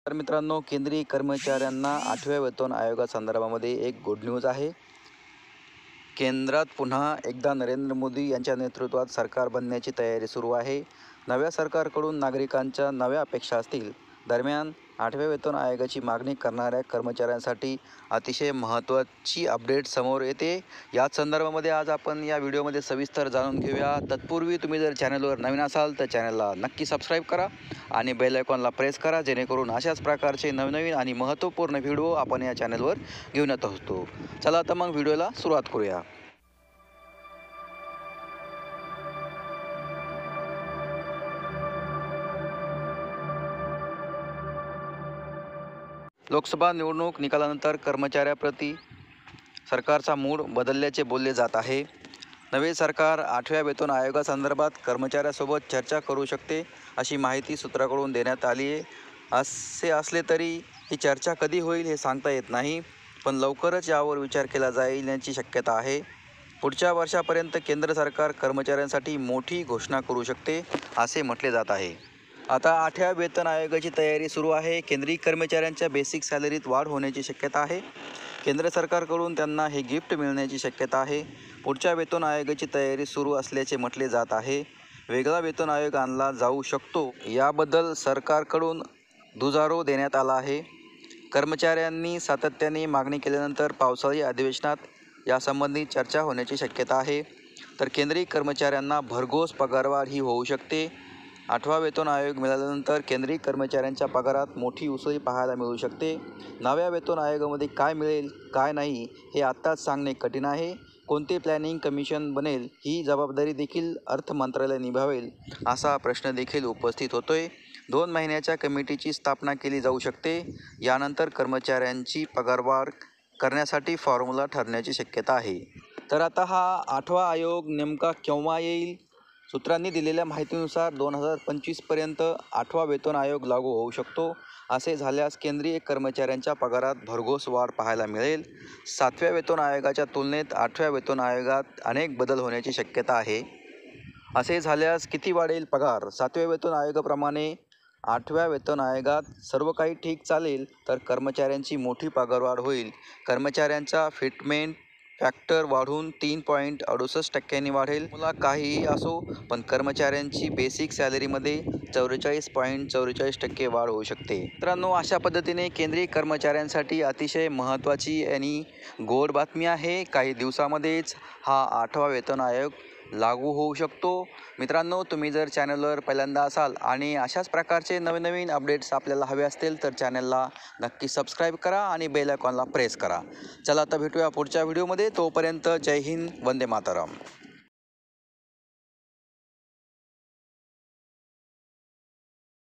तर मित्रांनो, केंद्रीय कर्मचाऱ्यांना 8व्या वेतन आयोगासंदर्भामध्ये एक गुड न्यूज आहे। केंद्रात पुन्हा एकदा नरेंद्र मोदी यांच्या नेतृत्वात सरकार बनण्याची तयारी सुरू आहे। नव्या सरकारकडून नागरिकांच्या नव्या अपेक्षा असतील। दरम्यान 8व्या वेतन आयोगाची मागणी करणाऱ्या कर्मचाऱ्यांसाठी अतिशय महत्त्वाची अपडेट समोर येते। याच संदर्भामध्ये आज आपण या व्हिडिओमध्ये सविस्तर जाणून घेऊया। तत्पूर्वी तुम्ही जर चॅनलवर नवीन असाल तर चॅनलला नक्की सबस्क्राईब करा आणि बेल आयकॉनला प्रेस करा, जेणेकरून अशाच प्रकारचे नवनवीन आणि महत्त्वपूर्ण व्हिडिओ आपण या चॅनलवर घेऊन येत असतो। चला तर मग व्हिडिओला सुरुवात करूया। लोकसभा निवडणूक निकालानंतर कर्मचाऱ्याप्रती सरकारचा मूड बदलल्याचे बोलले जात आहे। नवे सरकार 8व्या वेतन आयोगासंदर्भात कर्मचाऱ्यासोबत चर्चा करू शकते, अशी माहिती सूत्राकडून देण्यात आली आहे। असे असले तरी ही चर्चा कधी होईल हे सांगता येत नाही, पण लवकरच यावर विचार केला जाईल याची शक्यता आहे। पुढच्या वर्षापर्यंत केंद्र सरकार कर्मचाऱ्यांसाठी मोठी घोषणा करू शकते, असे म्हटले जात आहे। आता 8व्या वेतन आयोगाची तयारी सुरू आहे। केंद्रीय कर्मचाऱ्यांच्या बेसिक सॅलरीत वाढ होण्याची शक्यता आहे। केंद्र सरकारकडून त्यांना हे गिफ्ट मिळण्याची शक्यता आहे। पुढच्या वेतन आयोगाची तयारी सुरू असल्याचे म्हटले जात आहे। वेगळा वेतन आयोग आणला जाऊ शकतो, याबद्दल सरकारकडून दुजारो देण्यात आला आहे। कर्मचाऱ्यांनी सातत्याने मागणी केल्यानंतर पावसाळी अधिवेशनात यासंबंधी चर्चा होण्याची शक्यता आहे। तर केंद्रीय कर्मचाऱ्यांना भरघोस पगारवाढ ही होऊ शकते। 8वा वेतन आयोग मिळाल्यानंतर केंद्रीय कर्मचाऱ्यांच्या पगारात मोठी उसळी पाहायला मिळू शकते। नव्या वेतन आयोगामध्ये काय मिळेल काय नाही हे आत्ताच सांगणे कठीण आहे। कोणते प्लॅनिंग कमिशन बनेल ही जबाबदारी देखील अर्थ मंत्रालय निभावेल, असा प्रश्न देखील उपस्थित होतोय। 2 महिन्याच्या कमिटीची स्थापना केली जाऊ शकते। यानंतर कर्मचाऱ्यांची पगारवाढ करण्यासाठी फॉर्म्युला ठरण्याची शक्यता आहे। तर आता हा 8वा आयोग नेमका केव्हा येईल? सूत्रांनी दिलेल्या माहितीनुसार 2025पर्यंत 8वा वेतन आयोग लागू होऊ शकतो। असे झाल्यास केंद्रीय कर्मचाऱ्यांच्या पगारात भरघोस वाढ पाहायला मिळेल। 7व्या वेतन आयोगाच्या तुलनेत 8व्या वेतन आयोगात अनेक बदल होण्याची शक्यता आहे। असे झाल्यास किती वाढेल पगार? 7व्या वेतन आयोगाप्रमाणे 8व्या वेतन आयोगात सर्व काही ठीक चालेल तर कर्मचाऱ्यांची मोठी पगारवाढ होईल। कर्मचाऱ्यांचा फिटमेंट फॅक्टर वाढून 3.68% वाढेल। मला काहीही असो, पण कर्मचाऱ्यांची बेसिक सॅलरीमध्ये 44.44% वाढ होऊ शकते। मित्रांनो, अशा पद्धतीने केंद्रीय कर्मचाऱ्यांसाठी अतिशय महत्त्वाची आणि गोड बातमी आहे। काही दिवसामध्येच हा 8वा वेतन आयोग लागू होऊ शकतो। मित्रांनो, तुम्ही जर चॅनलवर पहिल्यांदा असाल आणि अशाच प्रकारचे नवीन अपडेट्स आपल्याला हवे असतील तर चॅनलला नक्की सबस्क्राईब करा आणि बेल आयकॉनला प्रेस करा। चला आता भेटूया पुढच्या व्हिडिओमध्ये। तोपर्यंत जय हिंद, वंदे मातरम।